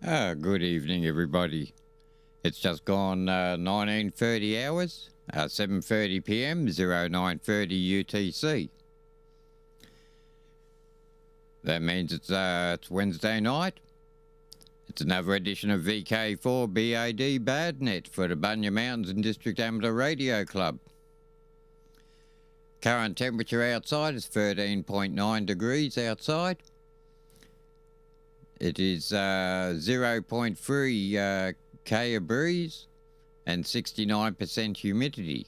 Good evening, everybody. It's just gone 19:30 hours, 7:30 p.m., 09:30 UTC. That means it's Wednesday night. It's another edition of VK4BAD BADNet for the Bunya Mountains and District Amateur Radio Club. Current temperature outside is 13.9 degrees outside. It is 0.3 K of breeze and 69% humidity.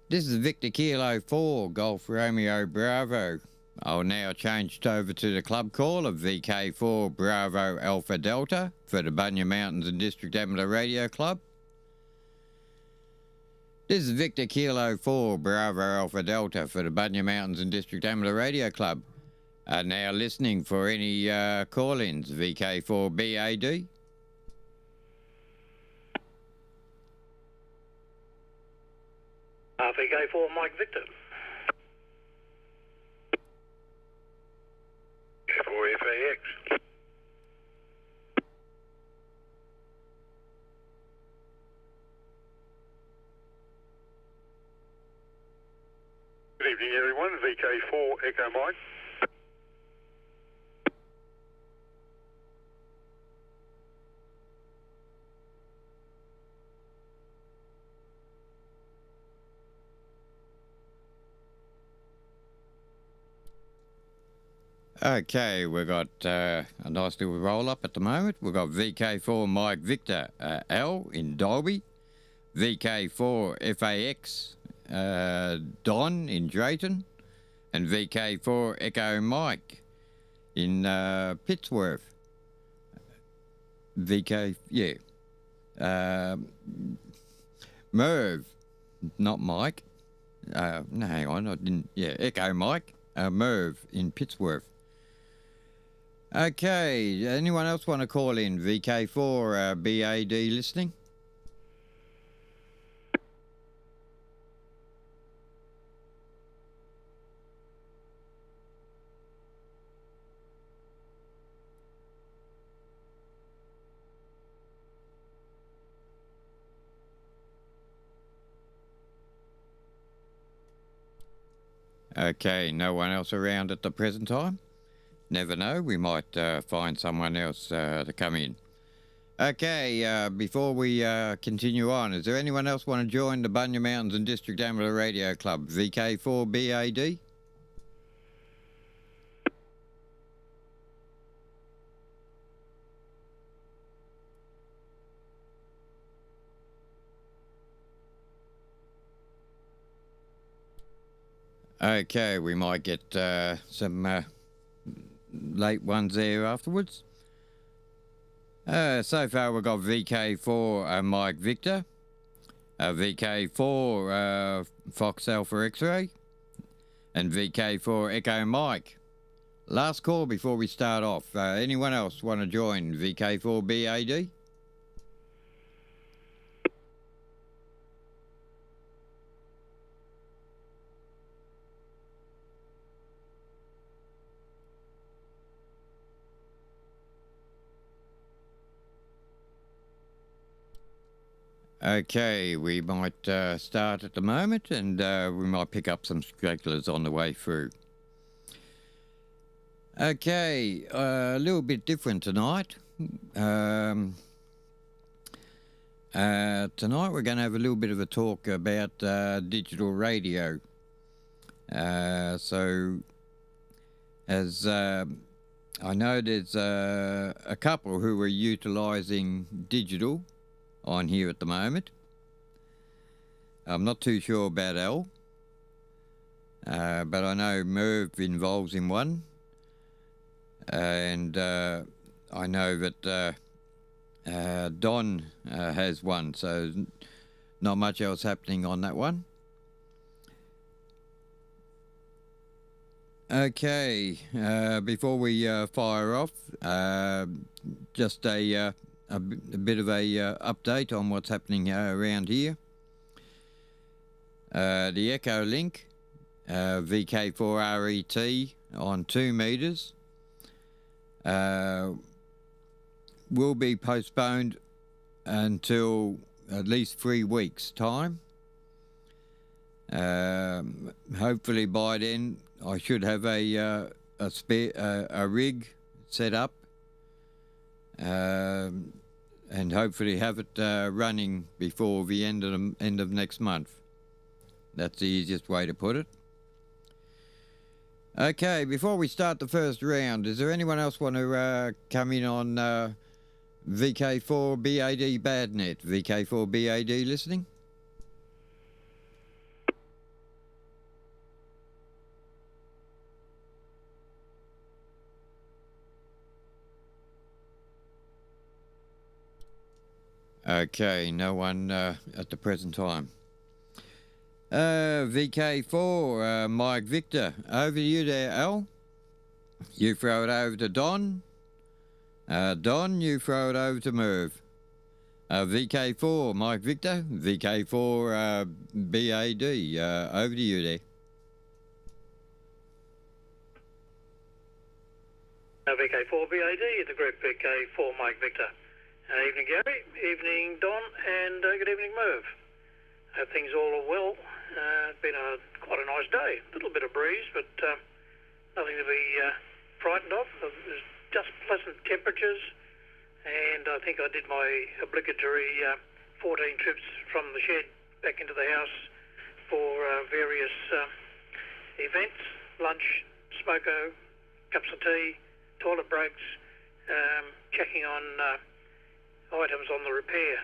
This is Victor Kilo 4 Golf Romeo Bravo. I'll now change it over to the club call of VK4 Bravo Alpha Delta for the Bunya Mountains and District Amateur Radio Club. This is Victor Kilo 4 Bravo Alpha Delta for the Bunya Mountains and District Amateur Radio Club. Now listening for any call-ins, VK4BAD. VK4 Mike Victor. 4FAX. Good evening, everyone. VK4 Echo Mike. Okay, we've got a nice little roll-up at the moment. We've got VK4 Mike Victor L in Dolby, VK4 FAX Don in Drayton, and VK4 Echo Mike in Pittsworth. Merv, not Mike. No, hang on, I didn't. Yeah, Echo Mike, Merv in Pittsworth. Okay, anyone else want to call in? VK4 BAD listening? Okay, no one else around at the present time? Never know, we might find someone else to come in. Okay, before we continue on, is there anyone else want to join the Bunya Mountains and District Amateur Radio Club, VK4BAD? Okay, we might get some late ones there afterwards. So far we've got VK4 Mike Victor, VK4 Fox Alpha X-Ray, and VK4 Echo Mike. Last call before we start off. Anyone else want to join VK4BAD? Okay, we might start at the moment, and we might pick up some stragglers on the way through. Okay, a little bit different tonight. Tonight we're going to have a little bit of a talk about digital radio. So, as I know there's a couple who are utilising digital on here at the moment. I'm not too sure about L, but I know Merv involves in one, and I know that Don has one, so not much else happening on that one. Okay, before we fire off, just a bit of a update on what's happening around here. The Echo Link, VK4RET on 2 meters. will be postponed until at least 3 weeks' time. Hopefully by then I should have a rig set up, and hopefully have it running before the end of next month. That's the easiest way to put it. Okay, before we start the first round, is there anyone else want to come in on VK4BAD BadNet? VK4BAD listening? Okay, no one at the present time. VK4, Mike Victor, over to you there, Al. You throw it over to Don. Don, you throw it over to Merv. VK4, Mike Victor, VK4BAD, over to you there. VK4BAD, the group VK4 Mike Victor. Evening Gary, evening Don, and good evening Merv. Hope things all are well. It's been quite a nice day. A little bit of breeze, but nothing to be frightened of. There's just pleasant temperatures, and I think I did my obligatory 14 trips from the shed back into the house for various events, lunch, smoko, cups of tea, toilet breaks, checking on items on the repair.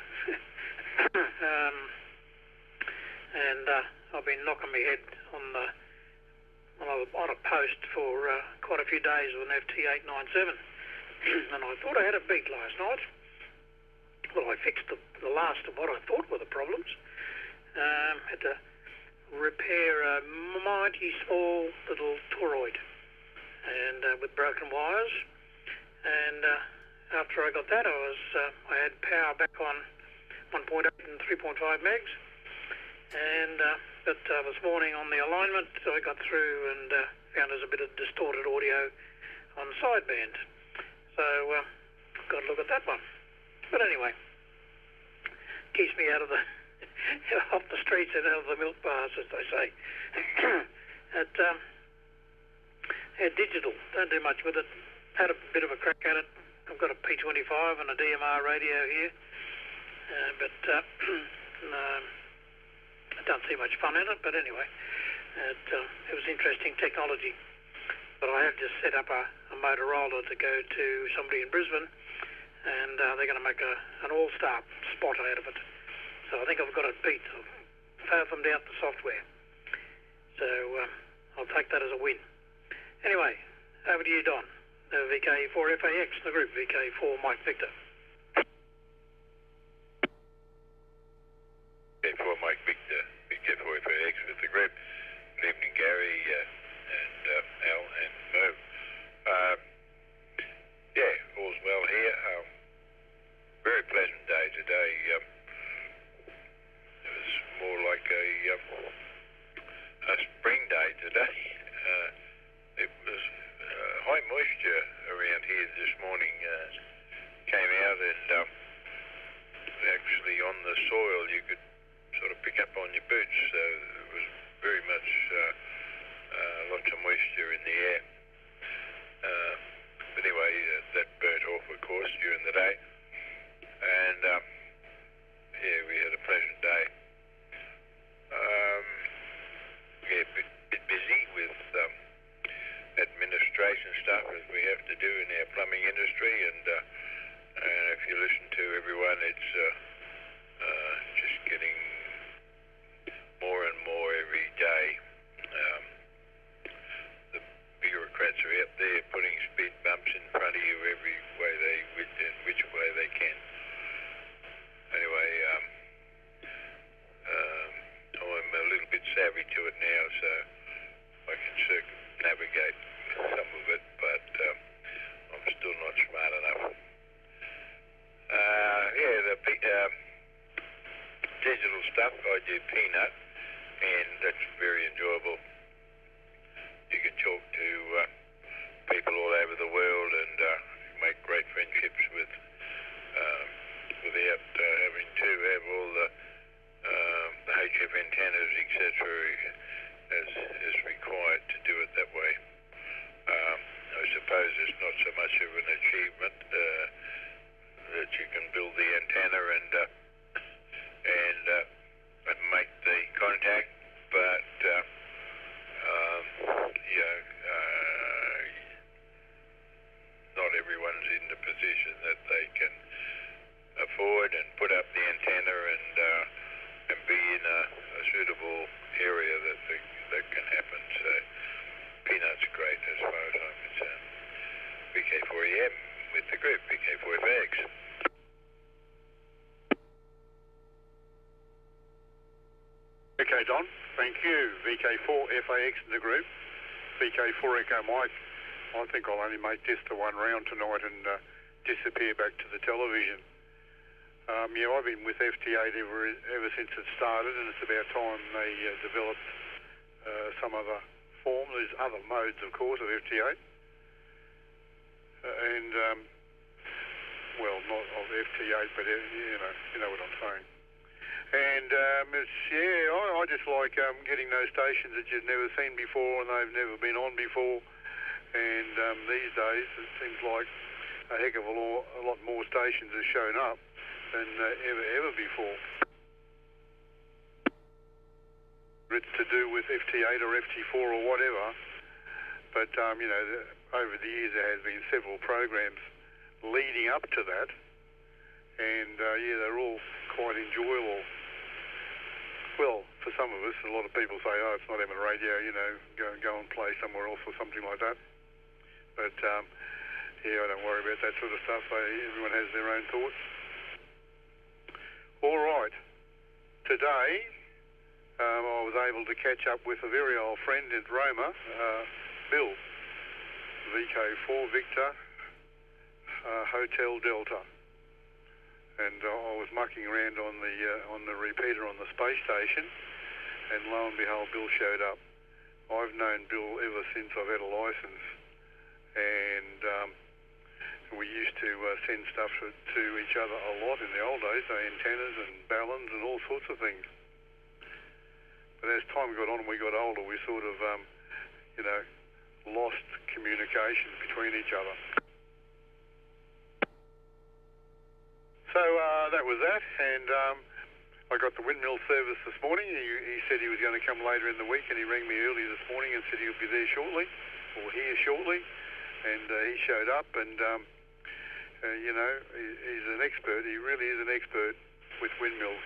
And I've been knocking my head on a post for quite a few days with an FT897, and I thought I had a beat last night. Well, I fixed the last of what I thought were the problems. Had to repair a mighty small little toroid, and with broken wires. And after I got that, I had power back on 1.8 and 3.5 megs. And but this morning on the alignment, I got through and found there's a bit of distorted audio on sideband. So got to look at that one. But anyway, keeps me out of the off the streets and out of the milk bars, as they say. Digital, don't do much with it. Had a bit of a crack at it. I've got a P25 and a DMR radio here, but I don't see much fun in it. But anyway, it was interesting technology. But I have just set up a Motorola to go to somebody in Brisbane, and they're going to make an all-star spot out of it. So I think I've got it beat. I've fathomed out the software. So I'll take that as a win. Anyway, over to you, Don. VK4FAX, the group, VK4 Mike Victor. VK4 Mike Victor, VK4FAX with the group. Good evening, Gary and Al and Merv. Yeah, all's well here. Very pleasant day today. It was more like a spring day today. It was high moisture around here this morning. Came out and actually on the soil you could sort of pick up on your boots. So it was very much lots of moisture in the air. But anyway, that burnt off, of course, during the day. And yeah, we had a pleasant day. Yeah, a bit busy with administration stuff as we have to do in our plumbing industry, and if you listen to everyone, it's just getting more and more every day. The bureaucrats are out there putting speed bumps in front of you every way which way they can. Anyway, I'm a little bit savvy to it now, so I can circumnavigate some of it, but I'm still not smart enough you, VK4FAX in the group, VK4 Echo Mike. I think I'll only make just the one round tonight and disappear back to the television. Yeah, I've been with FT8 ever since it started, and it's about time they developed some other form. There's other modes, of course, of FT8. And, well, not of FT8, but, you know what I'm saying. And, I just like getting those stations that you've never seen before and they've never been on before. And these days, it seems like a heck of a lot more stations have shown up than ever before. It's to do with FT8 or FT4 or whatever, but over the years there has been several programs leading up to that, and they're all quite enjoyable. Well, for some of us, a lot of people say, oh, it's not having a radio, go and play somewhere else or something like that. But I don't worry about that sort of stuff. Everyone has their own thoughts. All right, today I was able to catch up with a very old friend at Roma, Bill, VK4 Victor, Hotel Delta, and I was mucking around on the repeater on the space station, and lo and behold, Bill showed up. I've known Bill ever since I've had a licence, and we used to send stuff to each other a lot in the old days, antennas and ballons and all sorts of things. But as time got on and we got older, we sort of, lost communication between each other. So that was that, and I got the windmill service this morning. He said he was going to come later in the week, and he rang me early this morning and said he'll be there shortly, or here shortly, and he showed up, and he's an expert. He really is an expert with windmills.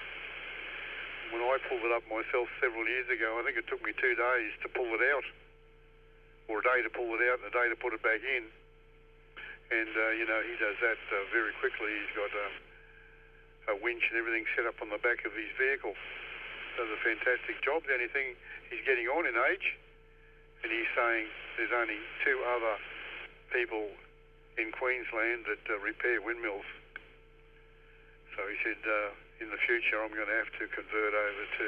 When I pulled it up myself several years ago, I think it took me 2 days to pull it out, or a day to pull it out and a day to put it back in. And, he does that very quickly. He's got a winch and everything set up on the back of his vehicle. Does a fantastic job. The only thing, he's getting on in age, and he's saying there's only 2 other people in Queensland that repair windmills. So he said, in the future I'm going to have to convert over to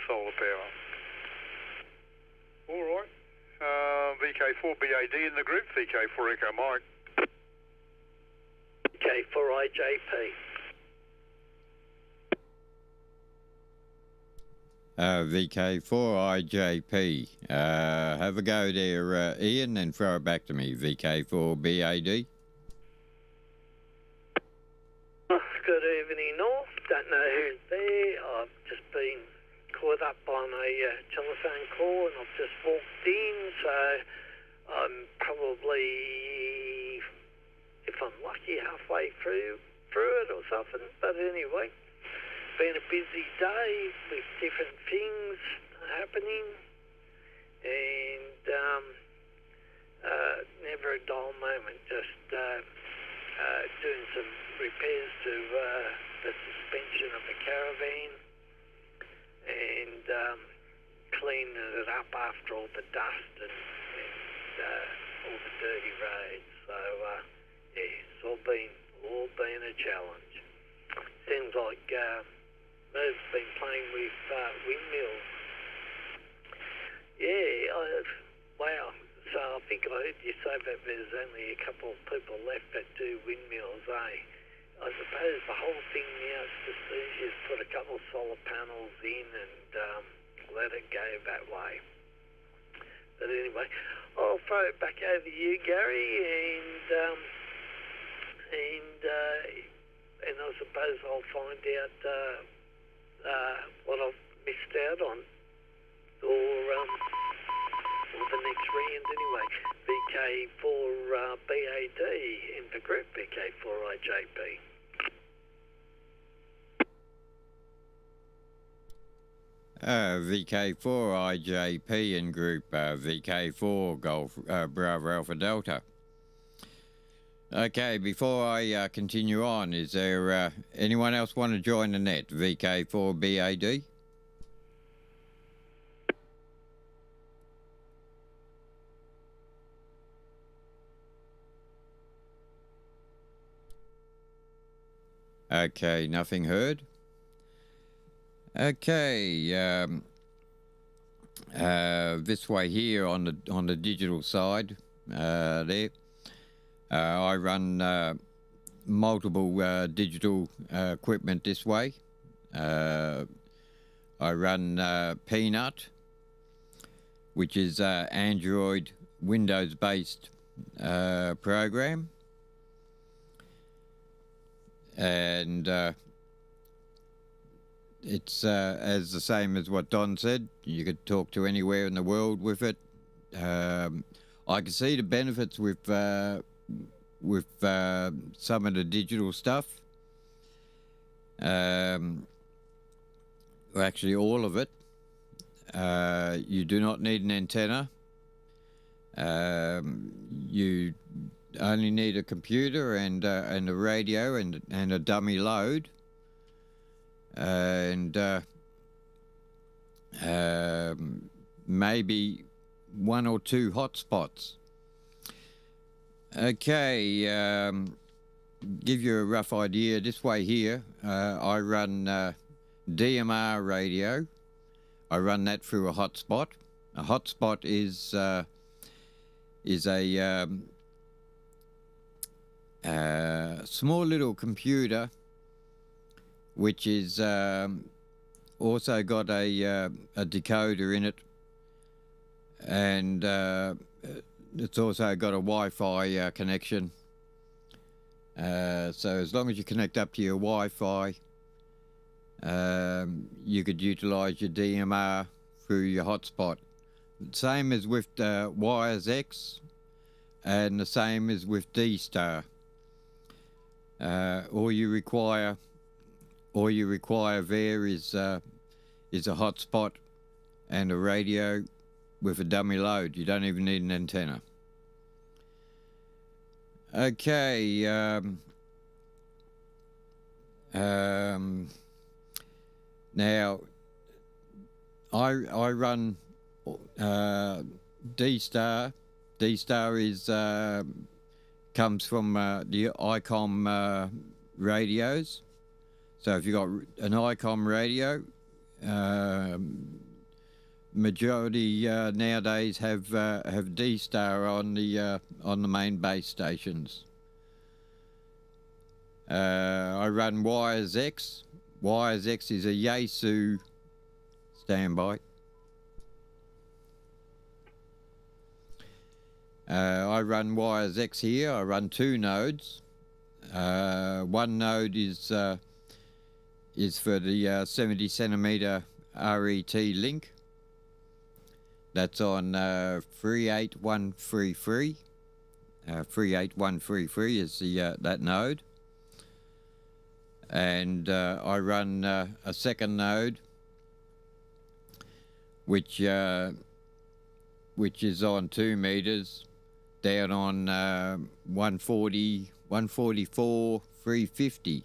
solar power. All right. VK4BAD in the group, VK4 Echo Mike. VK4IJP. VK4IJP. Have a go there, Ian, and throw it back to me. VK4BAD. Good evening, all. Don't know who's there. I've just been caught up on a telephone call, and I've just walked in, so I'm probably, if I'm lucky, halfway through it or something. But anyway, been a busy day with different things happening, and never a dull moment. Just doing some repairs to the suspension of the caravan, and cleaning it up after all the dust and all the dirty roads. So it's all been a challenge. Seems like Merv's been playing with windmills. Wow. So I think I heard you say that there's only a couple of people left that do windmills, eh? I suppose the whole thing now is just easier to put a couple of solar panels in and let it go that way. But anyway, I'll throw it back over to you, Gary, and I suppose I'll find out what I've missed out on, or the next round anyway. VK4BAD in the group, VK4IJP. VK4IJP in group, VK4 Golf Bravo Alpha Delta. Okay, before I continue on, is there anyone else want to join the net? VK4BAD? Okay, nothing heard. Okay, this way here on the digital side, there, I run multiple digital equipment this way. I run Peanut, which is Android Windows-based program, and it's as the same as what Don said. You could talk to anywhere in the world with it. I can see the benefits with some of the digital stuff. Well, actually, all of it. You do not need an antenna. You only need a computer and a radio and a dummy load, and maybe 1 or 2 hotspots. Okay, give you a rough idea. This way here, I run DMR radio. I run that through a hotspot. A hotspot is a small little computer which is also got a decoder in it, and it's also got a Wi-Fi connection. So as long as you connect up to your Wi-Fi, you could utilize your DMR through your hotspot. Same as with Wires X, and the same as with D-Star. All you require there is a hotspot and a radio with a dummy load. You don't even need an antenna. Okay. Now, I run D-Star. D-Star is comes from the ICOM radios. So if you've got an ICOM radio, majority nowadays have D-Star on the main base stations. I run Wires X. Wires X is a Yaesu standby. I run Wires X here. I run 2 nodes. One node is for the 70 centimeter RET link. That's on 38133. 38133 is that node. And I run a second node, which is on 2 meters, down on 144, 350.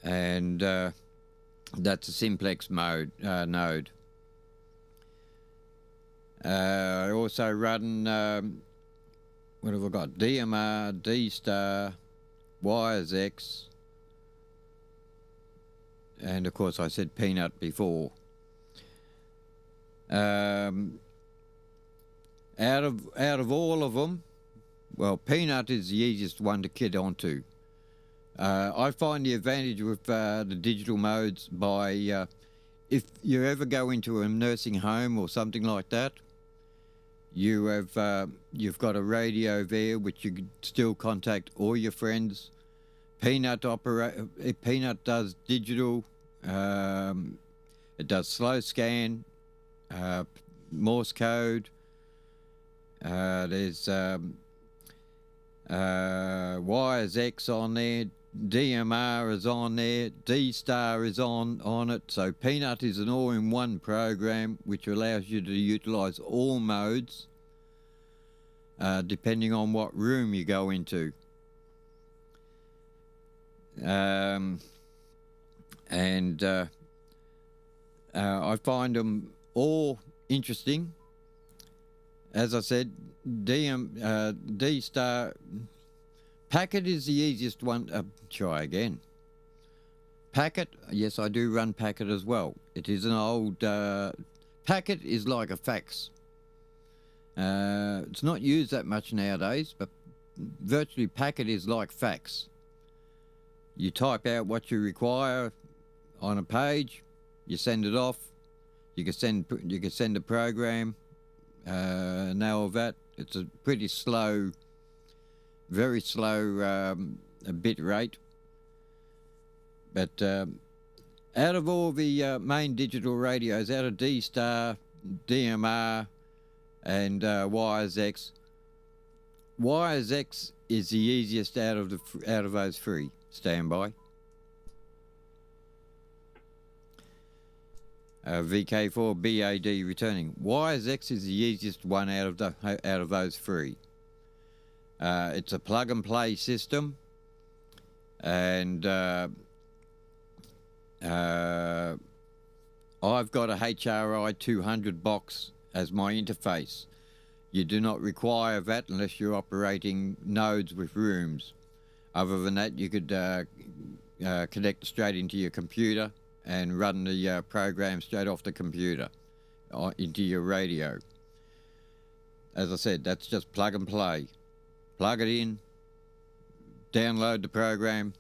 And that's a simplex mode node. I also run, what have I got? DMR, D-Star, Wires X, and of course I said Peanut before. Out of all of them, well, Peanut is the easiest one to get onto. I find the advantage with the digital modes by if you ever go into a nursing home or something like that, you've got a radio there which you could still contact all your friends. Peanut does digital. It does slow scan, Morse code. There's Wires X on there. DMR is on there. D-Star is on it. So Peanut is an all-in-one program which allows you to utilize all modes depending on what room you go into. I find them all interesting. As I said, D-Star, Packet is the easiest one. Try again. Packet, yes, I do run Packet as well. It is an old... Packet is like a fax. It's not used that much nowadays, but virtually Packet is like fax. You type out what you require on a page, you send it off. You can send a program. Now of that, it's a pretty slow, very slow bit rate. But out of all the main digital radios, out of D-Star, DMR, and Wires X, Wires X is the easiest out of those three. Standby. VK4BAD returning. Wires X is the easiest one out of those three. It's a plug and play system, and I've got a HRI 200 box as my interface. You do not require that unless you're operating nodes with rooms. Other than that, you could connect straight into your computer and run the program straight off the computer into your radio. As I said, that's just plug and play. Plug it in, download the program,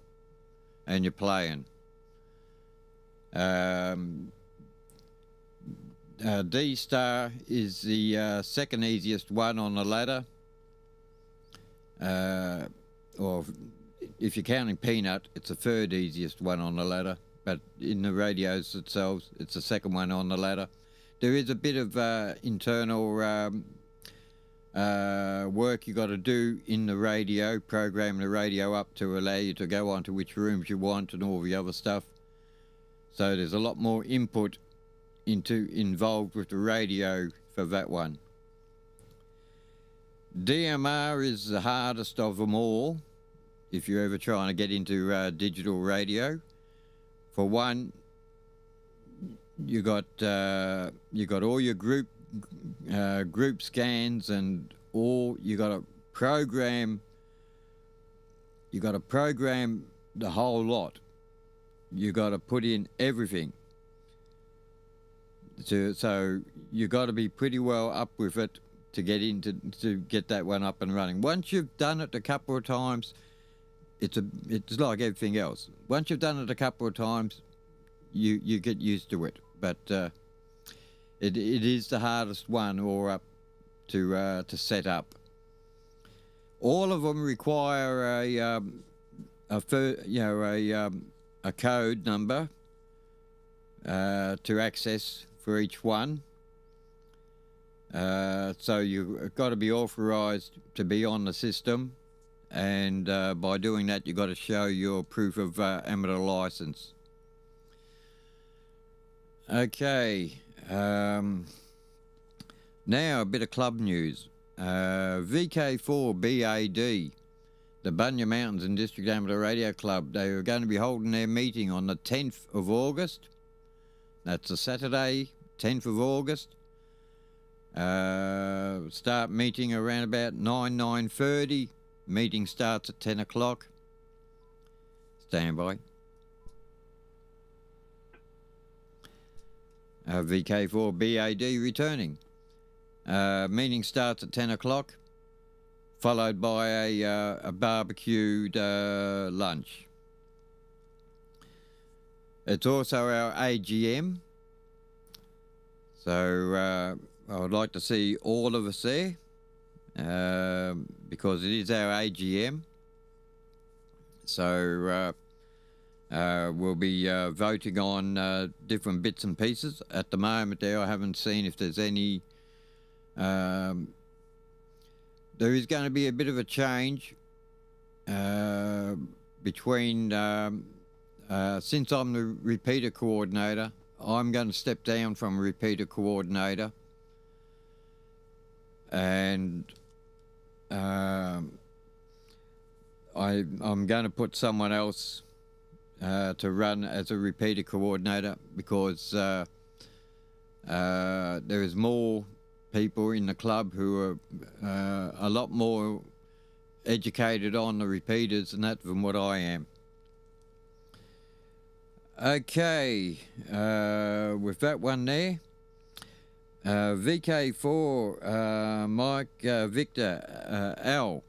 and you're playing. D-Star is the second easiest one on the ladder. Or if you're counting Peanut, it's the third easiest one on the ladder. But in the radios themselves, it's the second one on the ladder. There is a bit of internal work you got to do in the radio, program the radio up to allow you to go on to which rooms you want and all the other stuff. So there's a lot more input involved with the radio for that one. DMR is the hardest of them all if you're ever trying to get into digital radio. For one, you got all your group scans and all. You got to program. You got to program the whole lot. You got to put in everything. So you got to be pretty well up with it to get that one up and running. Once you've done it a couple of times, it's like everything else. Once you've done it a couple of times, you get used to it. But it is the hardest one to set up. All of them require a code number to access for each one. So you've got to be authorized to be on the system, and by doing that you've got to show your proof of amateur license. Okay, now a bit of club news. VK4BAD, the Bunya Mountains and District Amateur Radio Club, they are going to be holding their meeting on the 10th of August. That's a Saturday, 10th of August. Start meeting around about 9:30. Meeting starts at 10 o'clock. Stand by. VK4BAD returning. Meeting starts at 10 o'clock, followed by a barbecued lunch. It's also our AGM, so I would like to see all of us there, because it is our AGM. So we'll be voting on different bits and pieces. At the moment there, I haven't seen if there's any... there is going to be a bit of a change between... since I'm the repeater coordinator, I'm going to step down from repeater coordinator, and I'm going to put someone else to run as a repeater coordinator, because there is more people in the club who are a lot more educated on the repeaters and that than what I am. Okay, with that one there, VK4 Mike Victor Al.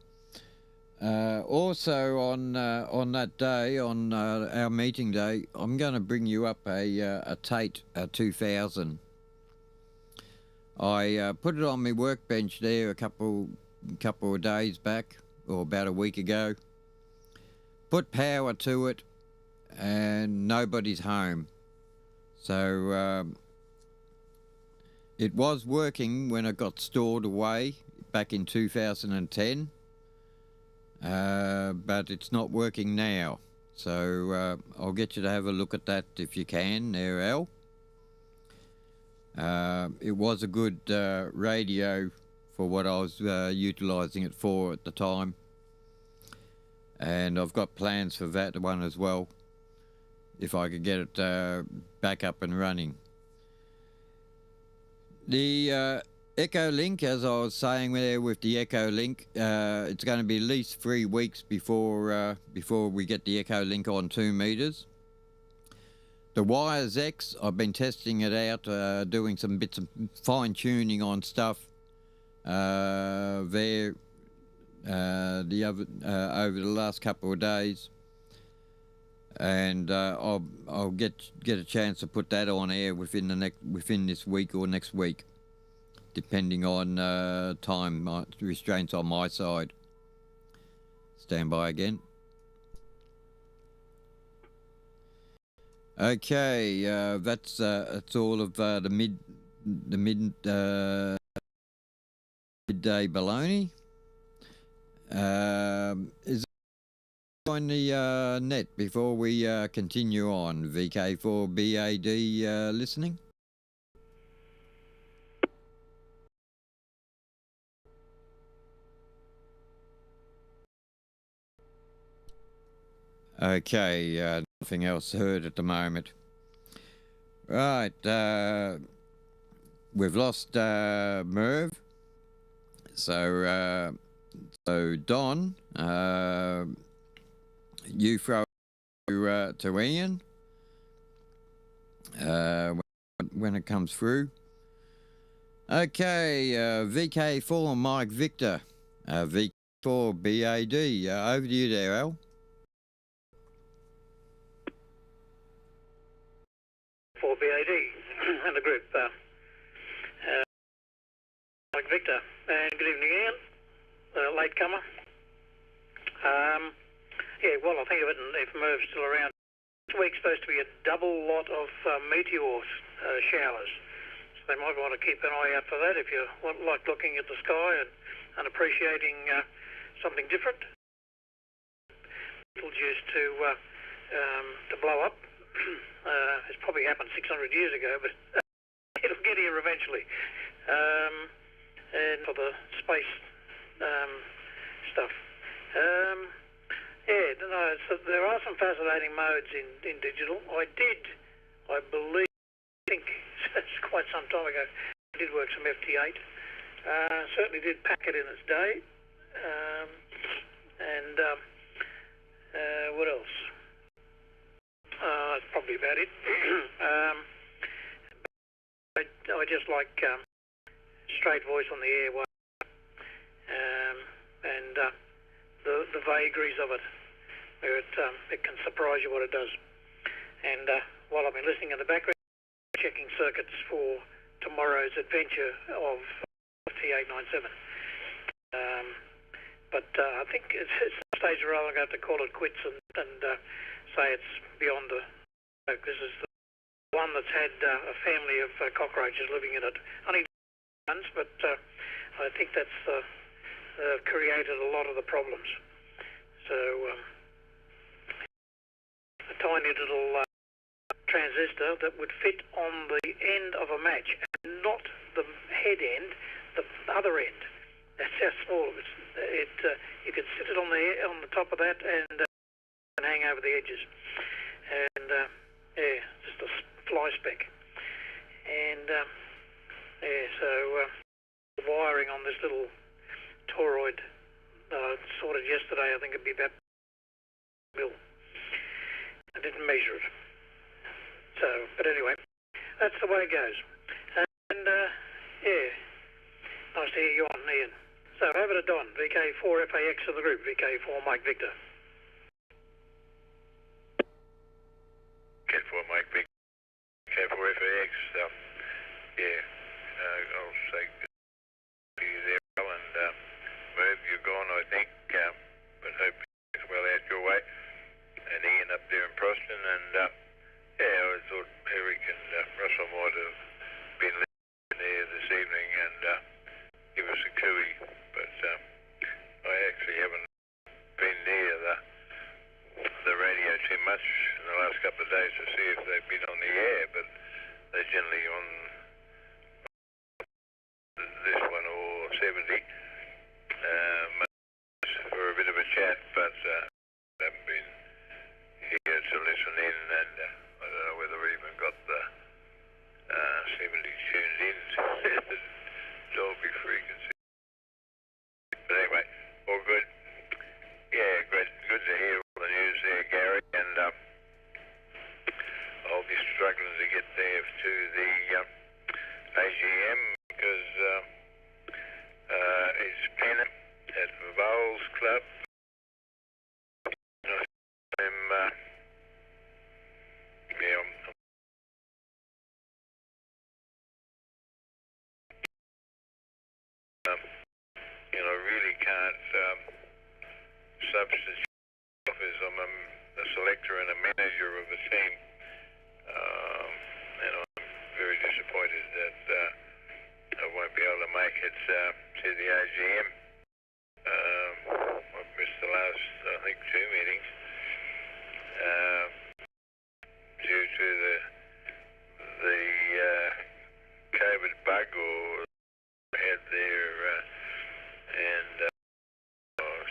Also on that day, on our meeting day, I'm going to bring you up a Tate 2000. I put it on my workbench there a couple of days back, or about a week ago. Put power to it, and nobody's home. So it was working when it got stored away back in 2010. But it's not working now, so I'll get you to have a look at that if you can there, Al. It was a good radio for what I was utilising it for at the time, and I've got plans for that one as well, if I could get it back up and running. The Echo Link, as I was saying there with the Echo Link, it's going to be at least 3 weeks before we get the Echo Link on 2 meters. The Wires X, I've been testing it out, doing some bits of fine tuning on stuff there over the last couple of days, and I'll get a chance to put that on air within this week or next week, depending on time restraints on my side. Stand by again. Okay, that's all of the midday baloney. Is it on the net before we continue on? VK4BAD listening. Okay, nothing else heard at the moment. Right, we've lost Merv. So Don, you throw to Ian when it comes through. Okay, VK4 Mike Victor, VK4BAD. Over to you there, Al. VK4BAD and the group. Mike Victor, and good evening, Ian. Latecomer. Yeah, well, I think of it, and if Merv's still around, this week's supposed to be a double lot of meteor showers, so they might want to keep an eye out for that if you like looking at the sky and appreciating something different. It'll used to blow up. It's probably happened 600 years ago, but it'll get here eventually. And for the space stuff. Yeah, no, so there are some fascinating modes in digital. I think it's quite some time ago, I did work some FT8. Certainly did pack it in its day. What else? That's probably about it. I just like straight voice on the airway, and the vagaries of it, where it can surprise you what it does. And while I've been listening in the background, checking circuits for tomorrow's adventure of T897. But I think it's a stage where I'm going to have to call it quits and say it's beyond the. This is the one that's had a family of cockroaches living in it. Only ones, but I think that's created a lot of the problems. So a tiny little transistor that would fit on the end of a match, and not the head end, the other end. That's how small it is. You could sit it on the top of that and hang over the edges, and yeah, just a fly speck. And yeah, so the wiring on this little toroid sorted yesterday. I think it'd be about mil. I didn't measure it. So, but anyway, that's the way it goes. And yeah, nice to hear you on, Ian. So over to Don, VK4FAX of the group, VK4 Mike Victor. VK4 Mike Victor, VK4FAX. Yeah, I'll say you there, Al, and Merv, you're gone, I think, but hope it's well out your way. And Ian up there in Proston, and yeah, I thought Eric and Russell might have been there this evening and give us a cooey, but I actually haven't been near the radio too much in the last couple of days to see if they've been on the air, but they're generally on this one or 70 for a bit of a chat, but haven't been here to listen in, and I don't know whether we even got the 70 tuned in to Dolby frequency. But anyway, all good. Yeah, good to hear all the news there, Gary, and I'll be struggling to get there to the AGM because it's Pennant at the Bowls Club. I really can't substitute as I'm a selector and a manager of a team, and I'm very disappointed that I won't be able to make it to the AGM. I've missed the last, I think, 2 meetings due to the COVID bug or had there and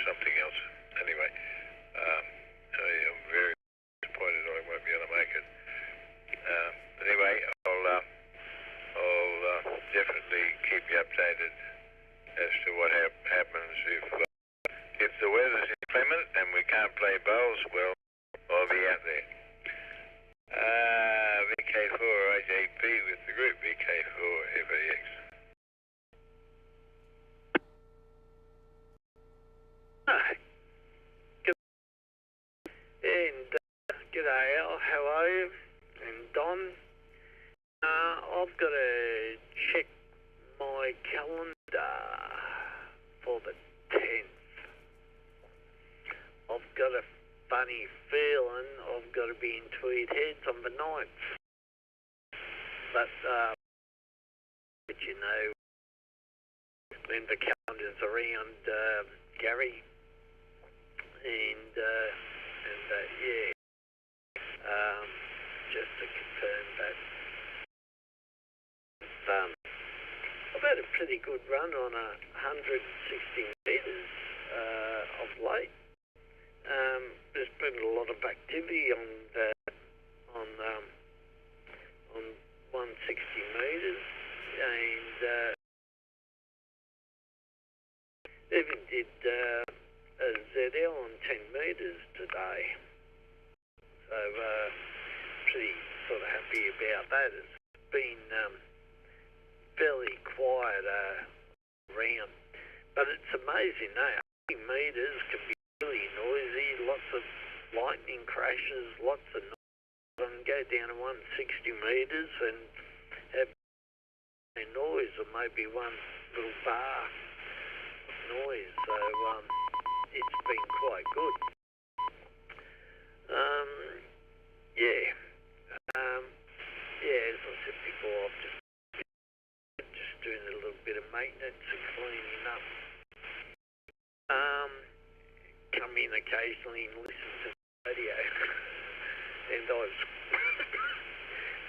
something else. Anyway, I'm very disappointed I won't be able to make it. But anyway, I'll definitely keep you updated as to what happens if the weather's inclement and we can't play bowls. Well, I'll be out there. VK4GRB with the group, VK4FAX. And g'day Al, how are you? And Don, I've got to check my calendar for the 10th. I've got a funny feeling I've got to be in Tweed Heads on the 9th. But you know, when the calendar's around, Gary, and yeah, just to confirm that I've had a pretty good run on 160 metres of late. There's been a lot of activity on 160 metres, and even did a ZL on 10 metres today. So pretty sort of happy about that. It's been fairly quiet around, but it's amazing now. 80 metres can be really noisy, lots of lightning crashes, lots of noise. I can go down to 160 metres and have no noise, or maybe one little bar of noise. So it's been quite good. As I said before, I'm just doing a little bit of maintenance and cleaning up. Come in occasionally and listen to the radio. And I was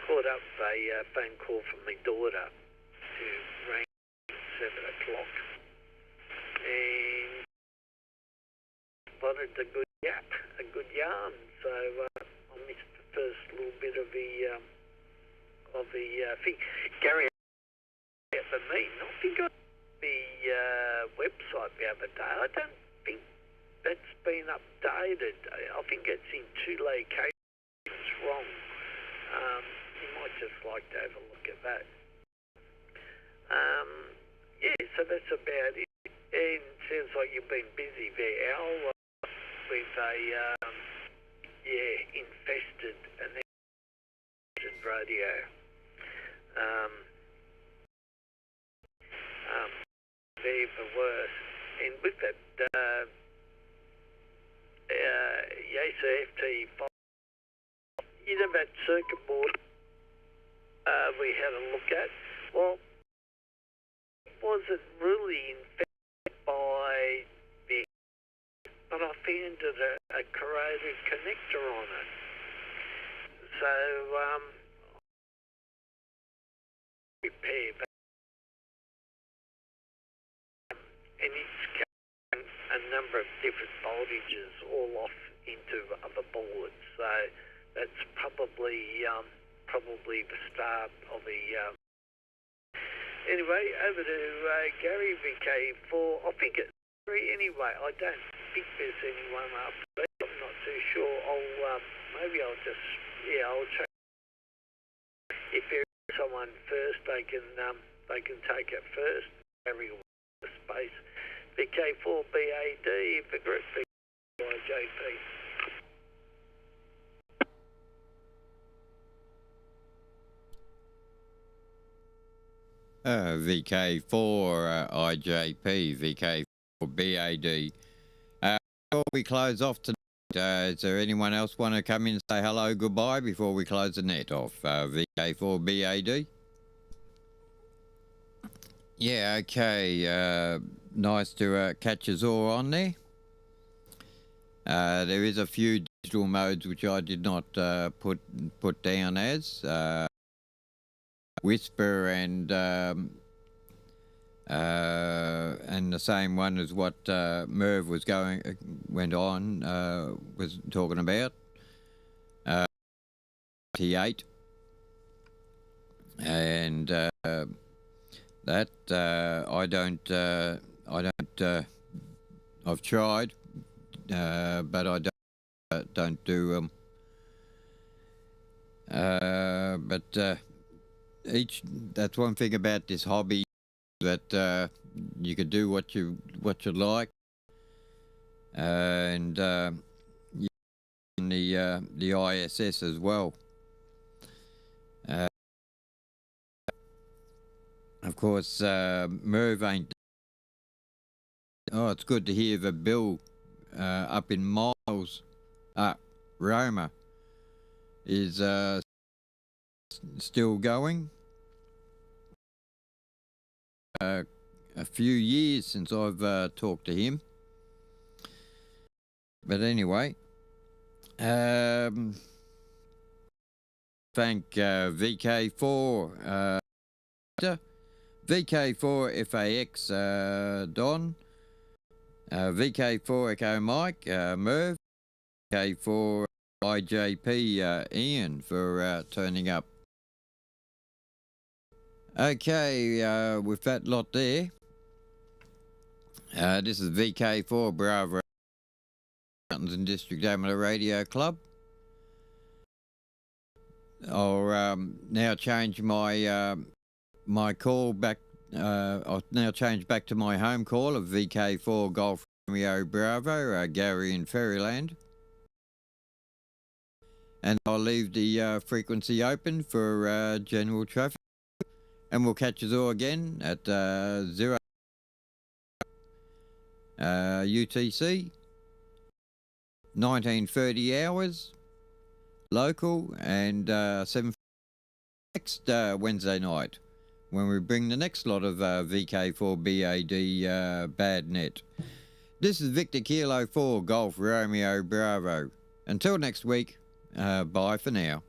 caught up a phone call from my daughter who rang at 7 o'clock and wanted a good yap, a good yarn. So I missed the first little bit of the thing. Gary, at the meeting, I think I the website the other day. I don't think that's been updated. I think it's in 2 locations wrong. You might just like to have a look at that. Yeah, so that's about it. And sounds like you've been busy there, Al, with a infested and radio. There for worse. And with that Yasa FT5, you know that circuit board we had a look at? Well, it wasn't really infected by the, but I found it a corroded connector on it. So, repair that. And it's carrying a number of different voltages all off into other boards. So that's probably the start of the. Anyway, over to Gary, VK4. I think it's Gary anyway. I don't think there's anyone after that. I'm not too sure. Maybe I'll check. If there's someone first, they can take it first. Gary will have space. VK4BAD for group VK4GRB. VK4 IJP, VK4BAD. Before we close off tonight, is there anyone else want to come in and say hello, goodbye before we close the net off? VK4BAD? Yeah, okay. Nice to catch us all on there. There is a few digital modes which I did not put down as. Whisper and the same one as what Merv was went on was talking about. T8 and that I don't I've tried, but I don't do that's one thing about this hobby, that you could do what you like, and the ISS as well. Of course, Merv ain't. Oh, it's good to hear the bill up in Miles, Roma, is still going. A few years since I've talked to him. But anyway, thank VK4, VK4FAX Don, VK4 Echo Mike, Merv, VK4 IJP Ian for turning up. Okay, with that lot there, this is VK4 Bravo Mountains and District Amateur Radio Club. I'll now change my my call back. I'll now change back to my home call of VK4 Golf Romeo Bravo, Gary in Faryiryland. And I'll leave the frequency open for general traffic. And we'll catch us all again at 0 UTC, 1930 hours, local, and 7 next Wednesday night, when we bring the next lot of VK4BAD bad net. This is Victor Kilo 4 Golf Romeo Bravo. Until next week, bye for now.